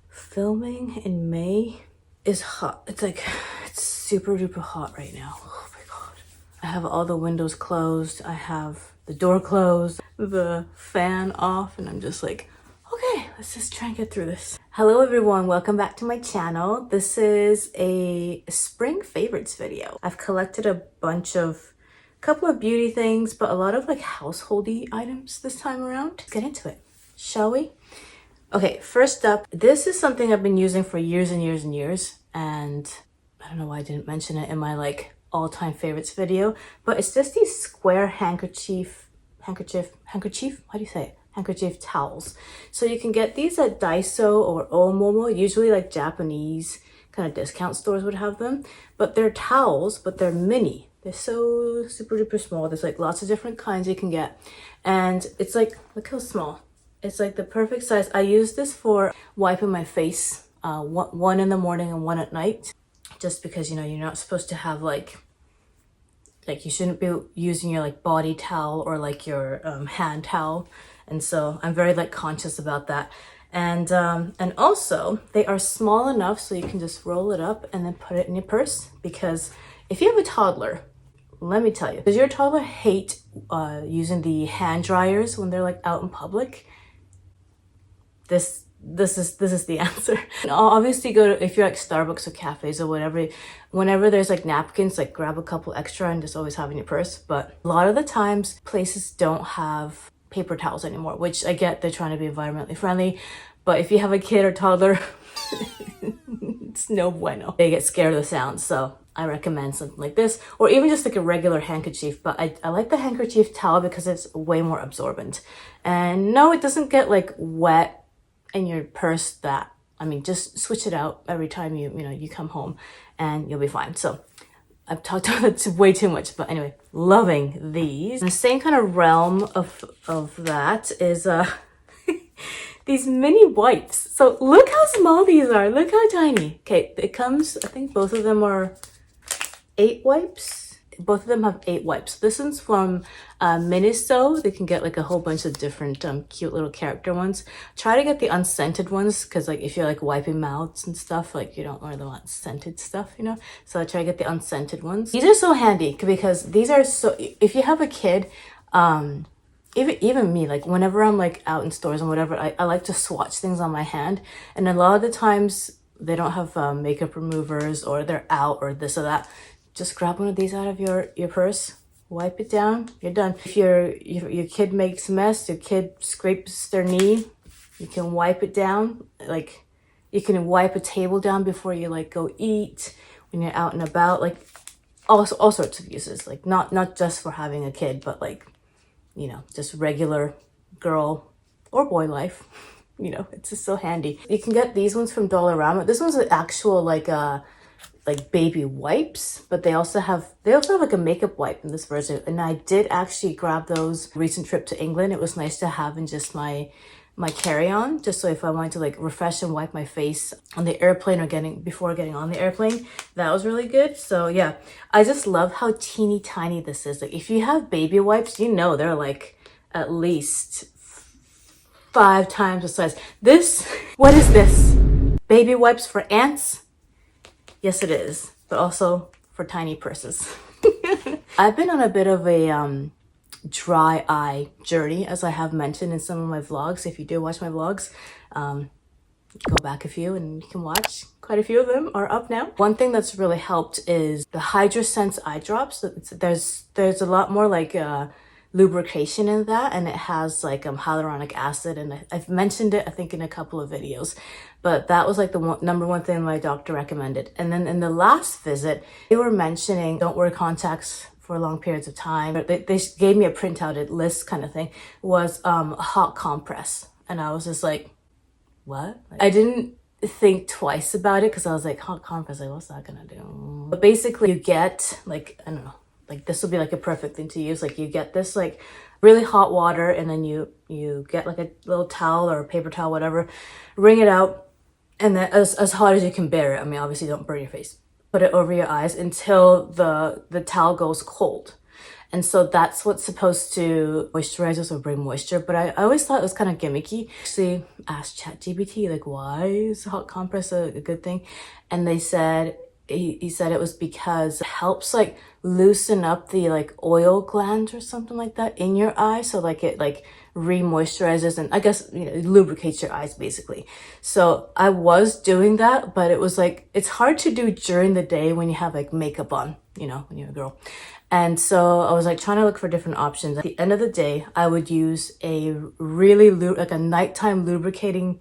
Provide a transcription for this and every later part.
Filming in May is hot. It's super duper hot right now. Oh my god. I have all the windows closed. I have the door closed, the fan off, and I'm just like, okay, let's just try and get through this. Hello everyone, welcome back to my channel. This is a spring favorites video. I've collected a couple of beauty things, but a lot of like householdy items this time around. Let's get into it, shall we? Okay, first up, this is something I've been using for years and years and years, and I don't know why I didn't mention it in my like all-time favorites video, but it's just these square handkerchief, how do you say it? Handkerchief towels. So you can get these at Daiso or Omomo, usually like Japanese kind of discount stores would have them, but they're towels, but they're mini. They're so super duper small. There's like lots of different kinds you can get, and it's like, look how small. It's like the perfect size. I use this for wiping my face, one in the morning and one at night, just because, you know, you're not supposed to have like you shouldn't be using your like body towel or like your hand towel. And so I'm very like conscious about that. And also they are small enough so you can just roll it up and then put it in your purse, because if you have a toddler, let me tell you, does your toddler hate using the hand dryers when they're like out in public? This is the answer. And obviously if you're like Starbucks or cafes or whatever, whenever there's like napkins, like grab a couple extra and just always have in your purse. But a lot of the times places don't have paper towels anymore, which I get, they're trying to be environmentally friendly, but if you have a kid or toddler, it's no bueno. They get scared of the sound, so I recommend something like this, or even just like a regular handkerchief. But I like the handkerchief towel because it's way more absorbent. And no, it doesn't get like wet in your purse. Just switch it out every time you come home and you'll be fine. So I've talked about it way too much, but anyway, loving these. In the same kind of realm of that is these mini wipes. So look how small these are. Look how tiny. Okay, it comes, I think both of them are 8 wipes. Both of them have 8 wipes. This one's from Minoso. They can get like a whole bunch of different cute little character ones. Try to get the unscented ones, because like if you're like wiping mouths and stuff, like you don't really want scented stuff, you know? So I try to get the unscented ones. These are so handy because these are so, if you have a kid, even me, like whenever I'm like out in stores and whatever, I like to swatch things on my hand. And a lot of the times they don't have makeup removers, or they're out, or this or that. Just grab one of these out of your purse, wipe it down, you're done. If your kid makes a mess, your kid scrapes their knee, you can wipe it down. Like you can wipe a table down before you like go eat, when you're out and about, like all sorts of uses. Like not just for having a kid, but like, you know, just regular girl or boy life. You know, it's just so handy. You can get these ones from Dollarama. This one's an actual like baby wipes, but they also have like a makeup wipe in this version. And I did actually grab those recent trip to England. It was nice to have in just my carry-on, just so if I wanted to like refresh and wipe my face on the airplane or before getting on the airplane, that was really good. So yeah, I just love how teeny tiny this is. Like if you have baby wipes, you know they're like at least 5 times the size. What is this? Baby wipes for ants? Yes, it is, but also for tiny purses. I've been on a bit of a dry eye journey, as I have mentioned in some of my vlogs. If you do watch my vlogs, go back a few and you can watch. Quite a few of them are up now. One thing that's really helped is the HydraSense eye drops. There's a lot more like lubrication in that, and it has like hyaluronic acid, and I've mentioned it I think in a couple of videos, but that was like the number one thing my doctor recommended. And then in the last visit, they were mentioning don't wear contacts for long periods of time. They gave me a printout, a list kind of thing, was a hot compress, and I was just like, what? I didn't think twice about it, because I was like, hot compress, like what's that gonna do? But basically you get like, I don't know, like this will be like a perfect thing to use. Like you get this like really hot water, and then you get like a little towel or a paper towel, whatever, wring it out, and then as hot as you can bear it. I mean, obviously don't burn your face. Put it over your eyes until the towel goes cold. And so that's what's supposed to moisturize us or bring moisture. But I always thought it was kind of gimmicky. Actually asked ChatGPT, like, why is hot compress a good thing? And they said, he said it was because it helps like loosen up the like oil glands or something like that in your eye. So like it like re-moisturizes and I guess, you know, it lubricates your eyes basically. So I was doing that, but it was like, it's hard to do during the day when you have like makeup on, you know, when you're a girl. And so I was like trying to look for different options. At the end of the day, I would use a really like a nighttime lubricating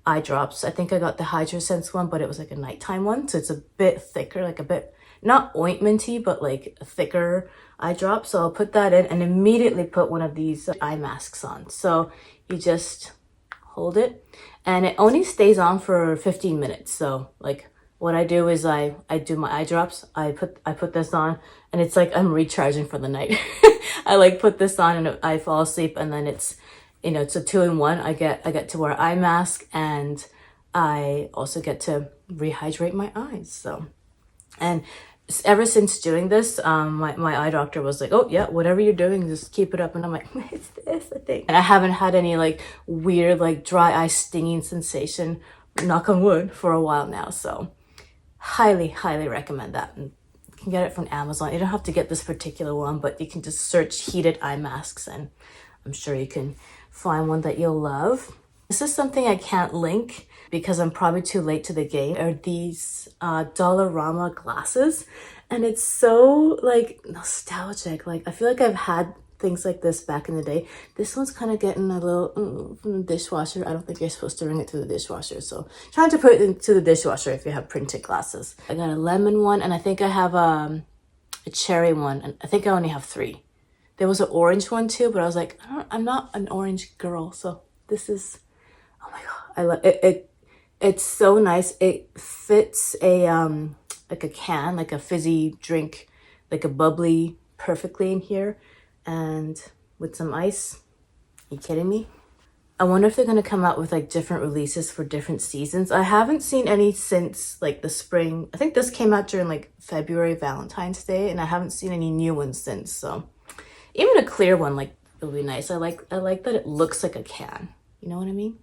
eye drops. I think I got the HydroSense one, but it was like a nighttime one. So it's a bit thicker, like a bit, not ointmenty, but like a thicker eye drop. So I'll put that in and immediately put one of these eye masks on. So you just hold it and it only stays on for 15 minutes. So like what I do is I do my eye drops. I put this on and it's like I'm recharging for the night. I like put this on and I fall asleep and then it's, you know, it's a 2-in-1. I get to wear eye mask and I also get to rehydrate my eyes. So, and ever since doing this, my eye doctor was like, oh yeah, whatever you're doing, just keep it up. And I'm like, it's this, I think. And I haven't had any like weird, like dry eye stinging sensation, knock on wood, for a while now. So highly, highly recommend that. And you can get it from Amazon. You don't have to get this particular one, but you can just search heated eye masks and I'm sure you can find one that you'll love. This is something I can't link because I'm probably too late to the game. Are these Dollarama glasses, and it's so like nostalgic. Like I feel like I've had things like this back in the day. This one's kind of getting a little from the dishwasher. I don't think you're supposed to bring it to the dishwasher, so trying to put it into the dishwasher if you have printed glasses. I got a lemon one, and I think I have a cherry one, and I think I only have 3. There was an orange one too, but I was like, I'm not an orange girl, so this is, oh my god, I love it. It's so nice. It fits a like a can, like a fizzy drink, like a bubbly, perfectly in here, and with some ice. Are you kidding me? I wonder if they're gonna come out with like different releases for different seasons. I haven't seen any since like the spring. I think this came out during like February, Valentine's Day, and I haven't seen any new ones since. So. Even a clear one, like, it would be nice. I like that it looks like a can. You know what I mean?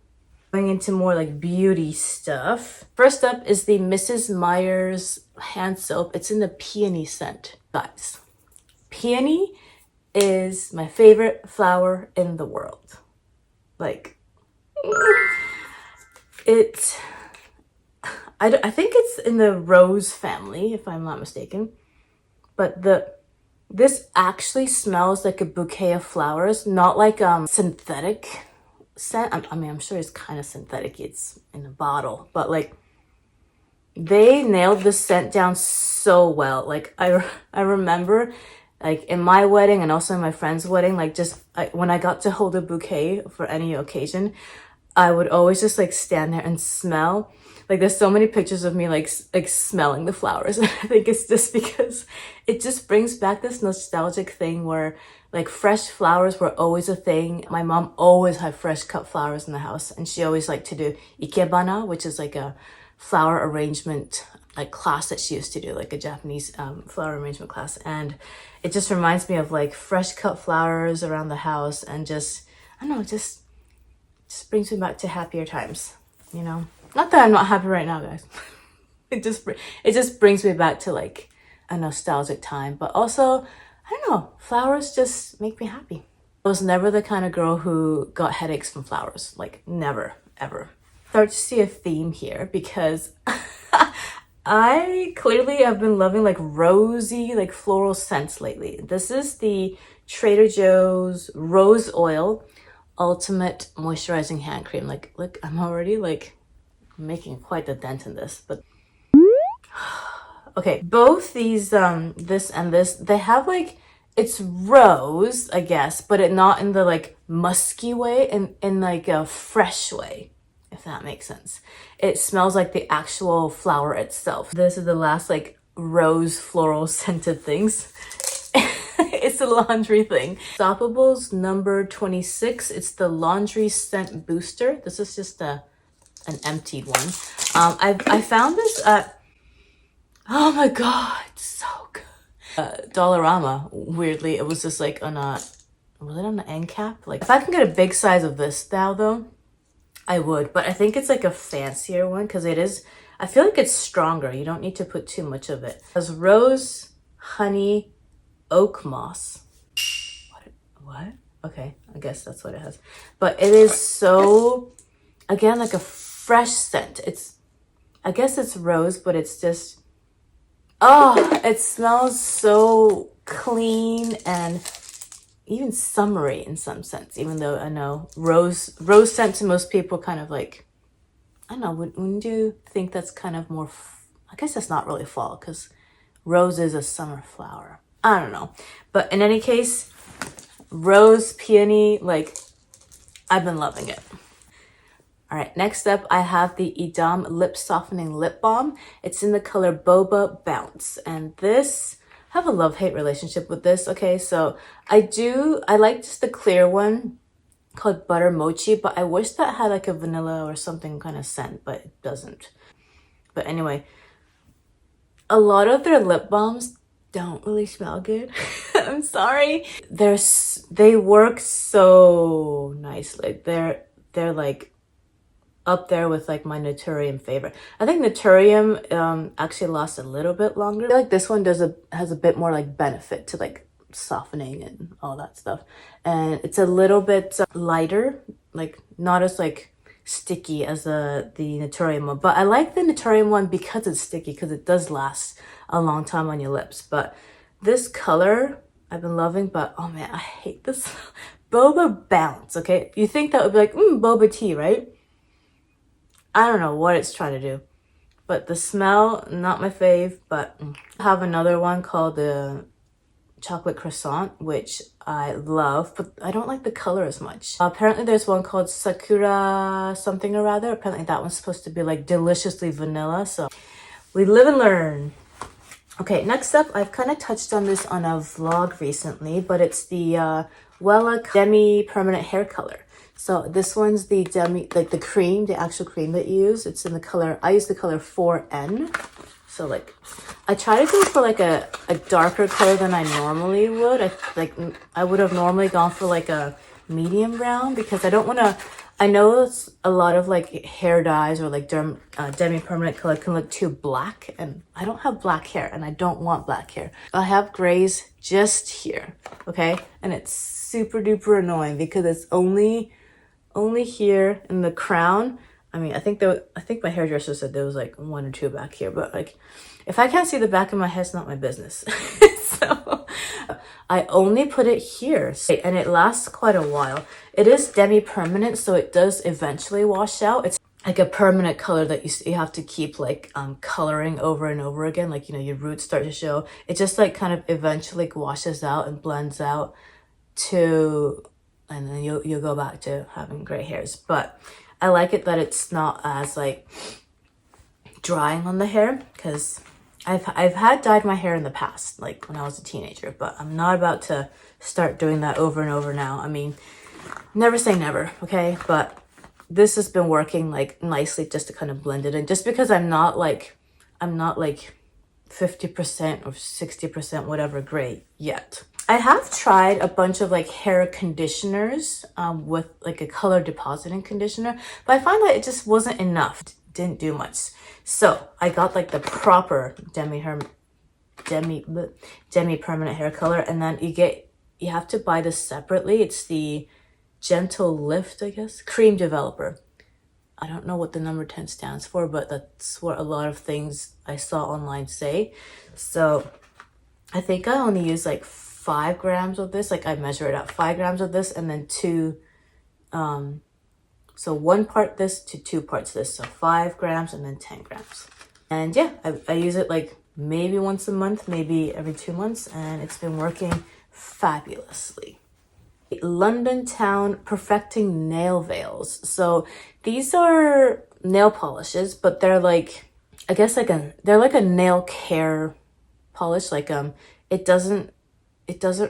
Going into more like beauty stuff. First up is the Mrs. Meyers hand soap. It's in the Peony scent. Guys, Peony is my favorite flower in the world. Like, I think it's in the rose family, if I'm not mistaken. But this actually smells like a bouquet of flowers, not like synthetic scent. I mean, I'm sure it's kind of synthetic. It's in a bottle, but like they nailed the scent down so well. Like I remember like in my wedding and also in my friend's wedding, like when I got to hold a bouquet for any occasion, I would always just like stand there and smell. Like there's so many pictures of me like smelling the flowers. I think it's just because it just brings back this nostalgic thing where like fresh flowers were always a thing. My mom always had fresh cut flowers in the house, and she always liked to do ikebana, which is like a flower arrangement like class that she used to do, like a Japanese flower arrangement class. And it just reminds me of like fresh cut flowers around the house, and just I don't know, just brings me back to happier times, you know. Not that I'm not happy right now, guys. It just brings me back to like a nostalgic time. But also, I don't know, flowers just make me happy. I was never the kind of girl who got headaches from flowers. Like never, ever. Start to see a theme here because I clearly have been loving like rosy, like floral scents lately. This is the Trader Joe's Rose Oil Ultimate Moisturizing Hand Cream. Like, look, I'm already like making quite the dent in this, but okay, both these this and this, they have like, it's rose, I guess, but it not in the like musky way, in like a fresh way, if that makes sense. It smells like the actual flower itself. This is the last like rose floral scented things. It's a laundry thing. Stoppables number 26. It's the laundry scent booster. This is just an emptied one. I found this at, oh my god, so good. Dollarama, weirdly. It was just like on a, was it on the end cap? Like, if I can get a big size of this now though, I would. But I think it's like a fancier one because it is, I feel like it's stronger. You don't need to put too much of it. It has rose, honey, oak moss. What? Okay, I guess that's what it has. But it is so, again, like a fresh scent. It's, I guess it's rose, but it's just, oh, it smells so clean and even summery in some sense, even though I know rose scent to most people kind of like, I don't know, wouldn't you think that's kind of more, I guess that's not really fall because rose is a summer flower. I don't know. But in any case, rose, peony, like, I've been loving it. All right, next up, I have the Eadem Lip Softening Lip Balm. It's in the color Boba Bounce. And this, I have a love-hate relationship with this, okay? So I like just the clear one called Butter Mochi, but I wish that had like a vanilla or something kind of scent, but it doesn't. But anyway, a lot of their lip balms don't really smell good. I'm sorry. They work so nicely. They're like up there with like my Naturium favorite. I think Naturium actually lasts a little bit longer. I feel like this one has a bit more like benefit to like softening and all that stuff. And it's a little bit lighter, like not as like sticky as the Naturium one. But I like the Naturium one because it's sticky, because it does last a long time on your lips. But this color I've been loving, but oh man, I hate this. Boba Bounce, okay? You think that would be like, boba tea, right? I don't know what it's trying to do. But the smell, not my fave, but I have another one called the Chocolate Croissant, which I love, but I don't like the color as much. Apparently there's one called Sakura something or other. Apparently that one's supposed to be like deliciously vanilla, so we live and learn. Okay, next up, I've kind of touched on this on a vlog recently, but it's the Wella Demi Permanent Hair Color. So this one's the demi, like the cream, the actual cream that you use. It's in the color, I use the color 4N. So like, I try to go for like a darker color than I normally would. I would have normally gone for like a medium brown because I don't want to, I know it's a lot of like hair dyes or like demi-permanent color can look too black, and I don't have black hair and I don't want black hair. I have grays just here, okay? And it's super duper annoying because it's only here in the crown. I mean, I think my hairdresser said there was like 1 or 2 back here, but like, if I can't see the back of my head, it's not my business. So I only put it here, and it lasts quite a while. It is demi-permanent, so it does eventually wash out. It's like a permanent color that you have to keep like coloring over and over again. Like, you know, your roots start to show. It just like kind of eventually washes out and blends out to, and then you'll go back to having gray hairs. But I like it that it's not as like drying on the hair, because I've had dyed my hair in the past, like when I was a teenager, but I'm not about to start doing that over and over now. I mean, never say never, okay? But this has been working like nicely just to kind of blend it in, just because I'm not like 50% or 60% whatever gray yet. I have tried a bunch of like hair conditioners with like a color depositing conditioner, but I find that it just wasn't enough. Didn't do much. So I got like the proper demi permanent hair color, and then you have to buy this separately. It's the Gentle Lift, I guess, Cream Developer. I don't know what the number 10 stands for, but that's what a lot of things I saw online say. So I think I only use like 5 grams of this. Like I measure it out, 5 grams of this, and then 2 so 1 part this to 2 parts this. So 5 grams and then 10 grams. And yeah, I use it like maybe once a month, maybe every 2 months, and it's been working fabulously. Londontown Perfecting Nail Veils. So these are nail polishes, but they're like, I guess like they're like a nail care polish. Like it doesn't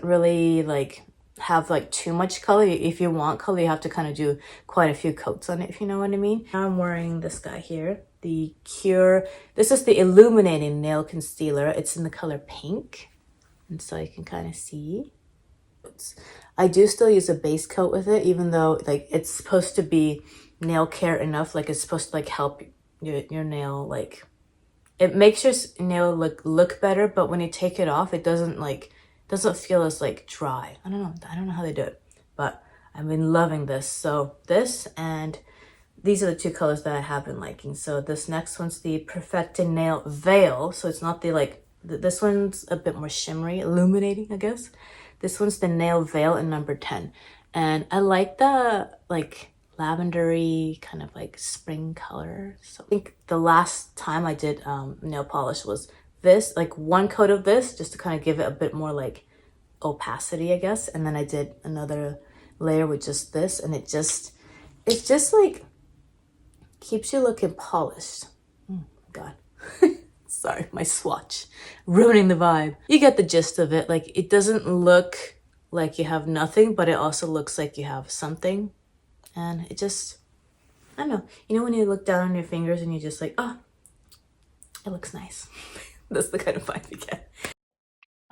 really like have like too much color. If you want color, you have to kind of do quite a few coats on it, if you know what I mean. Now I'm wearing this guy here, the Cure. This is the Illuminating Nail Concealer. It's in the color pink. And so you can kind of see. I do still use a base coat with it, even though like it's supposed to be nail care enough. Like it's supposed to like help your nail, like it makes your nail look better, but when you take it off, it doesn't feel as like dry. I don't know how they do it, but I've been loving this. So this, and these are the two colors that I have been liking. So this next one's the Perfected Nail Veil. So it's not the like, this one's a bit more shimmery, illuminating, I guess. This one's the Nail Veil in number 10. And I like the like lavendery kind of like spring color. So I think the last time I did nail polish was this, like one coat of this, just to kind of give it a bit more like opacity, I guess. And then I did another layer with just this, and it's just like keeps you looking polished. God. Sorry, my swatch. Ruining the vibe. You get the gist of it. Like, it doesn't look like you have nothing, but it also looks like you have something. And it just, I don't know. You know when you look down on your fingers and you're just like, oh, it looks nice. That's the kind of vibe you get.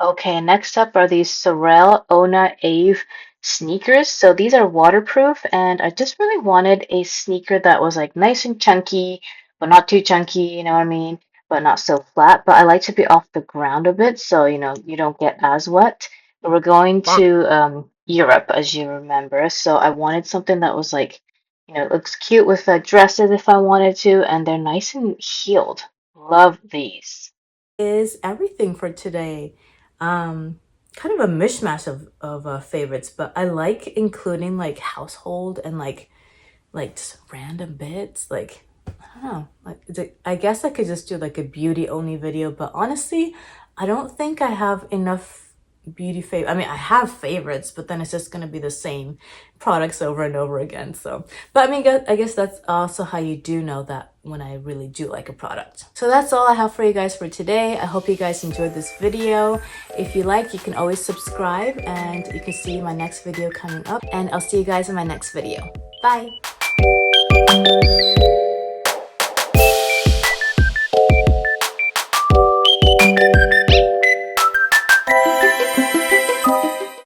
Okay, next up are these Sorel Ona Ave sneakers. So these are waterproof, and I just really wanted a sneaker that was like nice and chunky, but not too chunky, you know what I mean? But not so flat. But I like to be off the ground a bit, so you know you don't get as wet. But we're going to Europe, as you remember, so I wanted something that was like, you know, it looks cute with dresses if I wanted to, and they're nice and heeled. Love these. Is everything for today. Kind of a mishmash of favorites, but I like including like household and like just random bits. Like, I don't know, like I guess I could just do like a beauty only video, but honestly, I don't think I have enough beauty I mean, I have favorites, but then it's just gonna be the same products over and over again. So, but I mean, I guess that's also how you do know that when I really do like a product. So that's all I have for you guys for today. I hope you guys enjoyed this video. If you like, you can always subscribe, and you can see my next video coming up, and I'll see you guys in my next video. Bye.